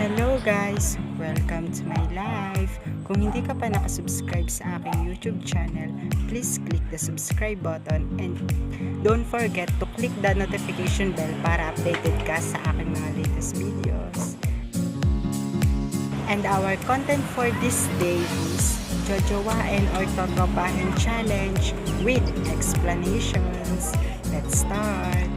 Hello guys! Welcome to my life! Kung hindi ka pa nakasubscribe sa aking YouTube channel, please click the subscribe button and don't forget to click the notification bell para updated ka sa aking mga latest videos. And our content for this day is Jojowain or Totropahin Challenge with explanations. Let's start!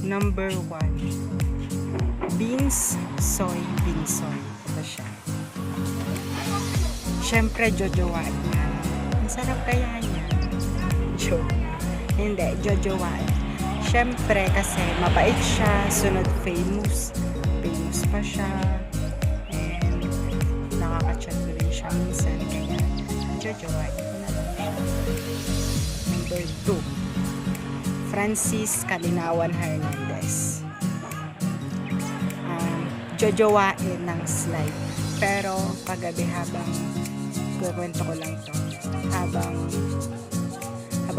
Number 1, beans, soy, binsoy. Ito siya. Siyempre, jojowain yan. Ang sarap kaya niya. Hindi, jojowain. Siyempre, kasi mabait siya. Sunod, famous. Famous pa siya. And nakaka-chat ko rin siya minsan. Kaya, jojowain ko na lang siya. Number 2, Francis Kalinawan Hernandez. Jojowain ng slide. Pero paggabi habang kukwento ko lang to, habang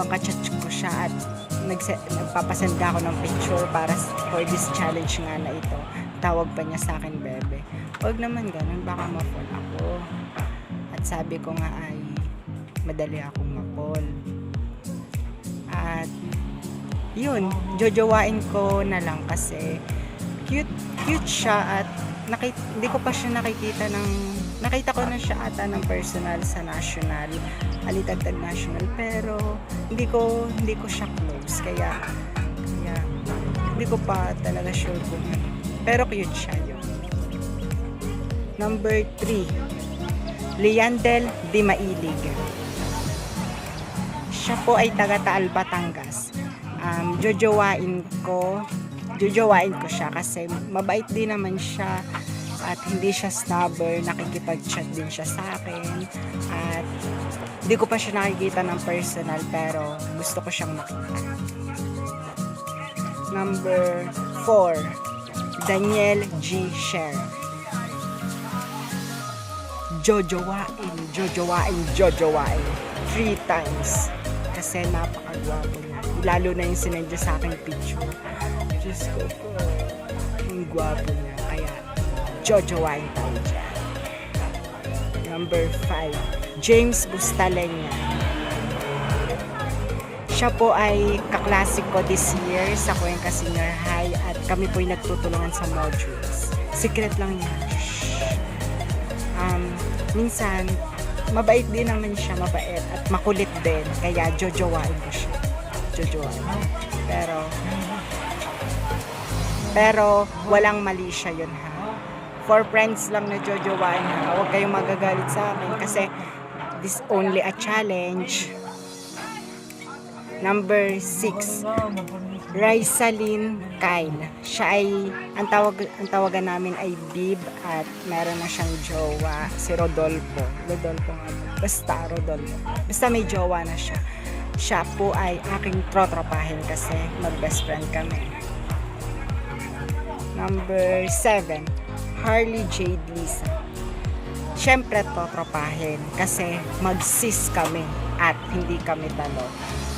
kachat ko siya at nagpapasenda ako ng picture para for this challenge nga na ito, tawag pa niya sa akin bebe. Huwag naman ganun, baka ma-fall ako. At sabi ko nga ay madali akong ma-fall. At yun, jojowain ko na lang kasi cute siya at hindi ko pa siya nakita ko na siya ata ng personal sa national, Alitagtag National, pero hindi ko siya close, kaya hindi ko pa talaga sure kung pero cute siya yun. Number 3, Leandel Di Mailig. Siya po ay taga Taal, Batangas. Jojowain ko siya kasi mabait din naman siya at hindi siya snubber, nakikipag-chat din siya sa akin at hindi ko pa siya nakikita ng personal pero gusto ko siyang makita. Number 4, Daniel G. Sher. Jojowain 3 times kasi napakagwapo niya, lalo na yung sinendya sa aking picture. Diyos ko po, ang gwapo niya, kaya jojowain tayo dyan. Number 5, James Bustalenya. Siya po ay kaklase ko this year sa Cuenca Senior High at kami po ay nagtutulungan sa modules. Secret lang niya. Minsan mabait din naman siya, mabait at makulit din, kaya jojowain ko siya. Pero walang mali siya yun ha. For friends lang na jojowain ha. Huwag kayong magagalit sa akin kasi this only a challenge. Number 6, Raisalyn Kyle. Siya ay, ang tawagan namin ay Bib at meron na siyang jowa, si Rodolfo nga ba? Basta Rodolfo. Basta may jowa na siya. Siya po ay aking trotropahin kasi mag-best friend kami. Number 7, Harley Jade Lisa. Siyempre trotropahin kasi mag-sis kami at hindi kami talo.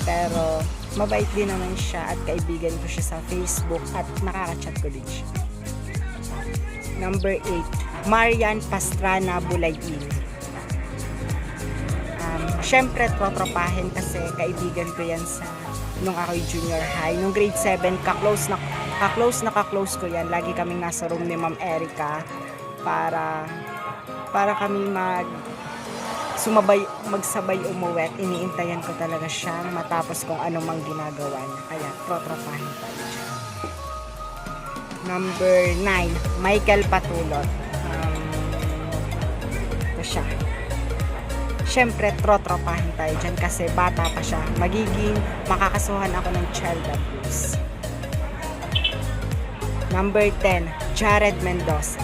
Pero mabait din naman siya at kaibigan ko siya sa Facebook at nakaka-chat ko din siya. Number 8, Marian Pastrana Bulayin. Siyempre trotropahin kasi kaibigan ko yan nung ako'y junior high. Nung grade 7, ka-close ko yan. Lagi kaming nasa room ni Ma'am Erica para kami magsabay umuwi at iniintayan ko talaga siyang matapos kung ano mang ginagawa niya. Kaya trotropahin tayo siya. Number 9, Michael Patulot. Ito siya. Syempre, trotropahin tayo dyan kasi bata pa siya. Makakasuhan ako ng child abuse. Number 10, Jared Mendoza.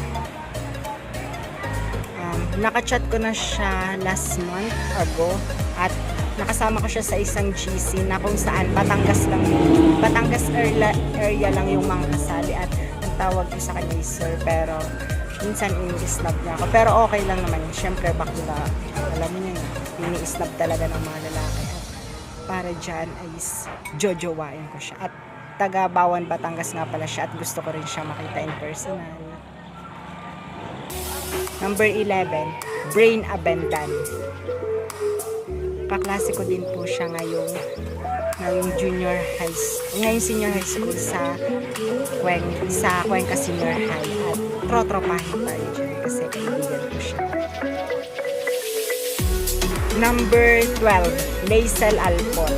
Nakachat ko na siya last month ago at nakasama ko siya sa isang GC na kung saan Batangas area lang yung mga kasali at ang tawag ko sa kanya sir, pero minsan ini-snap niya ako, pero okay lang naman yun. Syempre bakla, alam niyo yun, ini-snap talaga ng mga lalaki at para dyan ay jojowain ko siya at taga Bawan, Batangas nga pala siya at gusto ko rin siya makita in personal. Number 11, Brain Abendan. Kaklase ko din po siya ngayong senior high school sa Cuenca Senior High at trotropahin tayo dyan kasi kaibigan ko siya. Number 12, Laisel Alpon.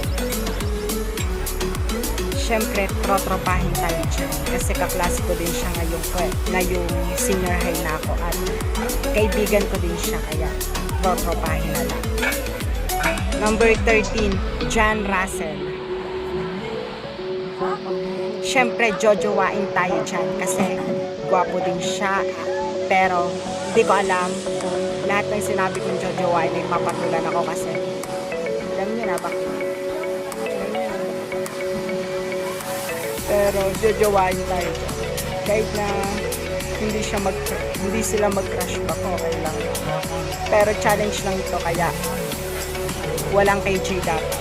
Syempre, trotropahin tayo dyan kasi kaklase ko din siya ngayong senior high na ako at kaibigan ko din siya kaya trotropahin na lang. Number 13, John Russell. Syempre, jojowain tayo dyan kasi gwapo din siya pero hindi ko alam kung lahat ng sinabi kong jojowain ay papatulan ako kasi alam niyo na bakit. Pero jojowain tayo kahit na hindi sila mag-crush back, okay lang. Pero challenge lang ito kaya walang KJ dapat.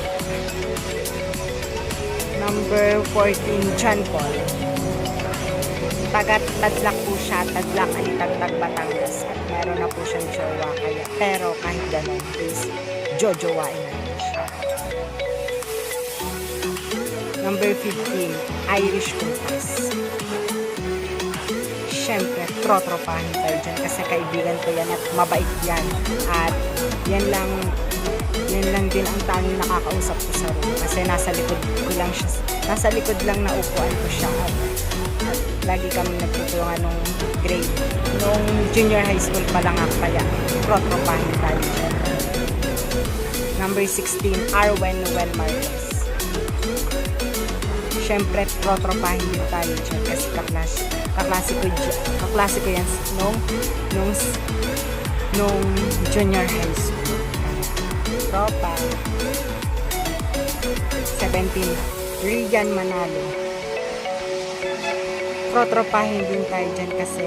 Number 14, John Paul. Tadlak po siya. Tadlak ay Tagtag, Batangas at meron na po siyang jowa kaya, pero kahit ganun please jojowain natin siya. Number 15, Irish Compass. Syempre, trotropahin tayo dyan kasi kaibigan ko yan at mabait yan. At yan lang din ang tanging nakakausap ko sa room kasi nasa likod lang na upuan ko siya at lagi kami nagtutulungan nung junior high school pa lang ako kaya trotropahin tayo dyan. Number 16, Arwen Noel Marquez. Syempre, trotropahin din tayo dyan kasi kaklase ko yan nung junior high school. Tropa. 17, Rian Manalo. Trotropahin din tayo dyan kasi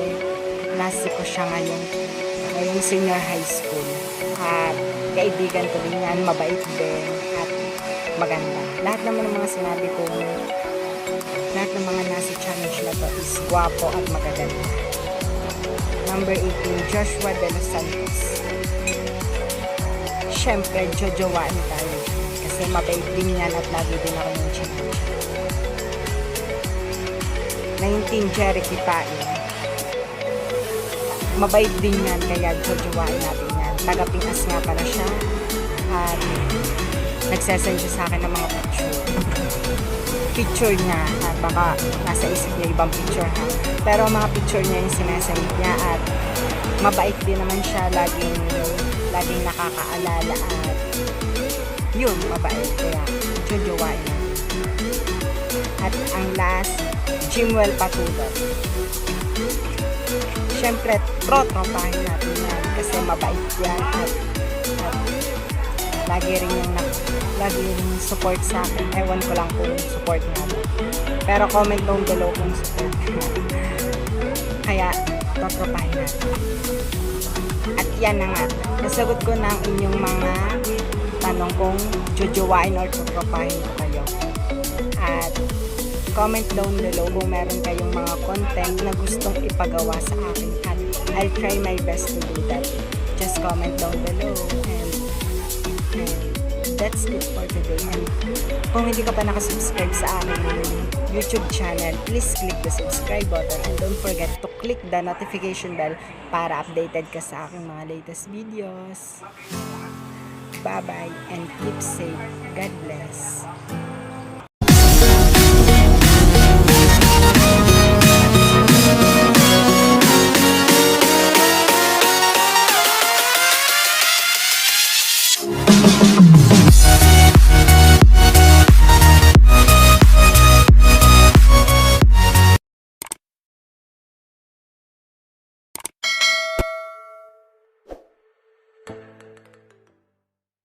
klase ko siya ngayong senior high school at kaibigan ko din yan, mabait din at maganda. Lahat naman ng mga sinabi ko, lahat ng mga nasa challenge na to is guwapo at magaganda. Number 18, Joshua De Los Santos. Syempre, jojowain tayo kasi mabait din yan at lagi din ako ng challenge. 19, Jerry Kitain. Mabait din yan kaya jojowain natin yan. Taga-Pinas nga pala siya at nagsasend siya sa akin ng mga picture niya at baka nasa isip niya ibang picture ha. Pero mga picture niya yung sinasend niya at mabait din naman siya, laging nakakaalala at yun, mabait kaya jojowain natin. At ang last, Jimwell Patulog. Syempre, trotropahin natin yan kasi mabait yan at lagi rin support sa akin. Ewan ko lang kung support natin. Pero comment down below kung support. Kaya, trotropahin natin. At yan na nga. Nasagot ko na ang inyong mga tanong kung jojowain or trotropahin ko kayo. At comment down below kung meron kayong mga content na gustong ipagawa sa akin. At I'll try my best to do that. Just comment down below. And that's it for today. And kung hindi ka pa nakasubscribe sa aking YouTube channel, please click the subscribe button and don't forget to click the notification bell para updated ka sa aking mga latest videos. Bye-bye and keep safe. God bless.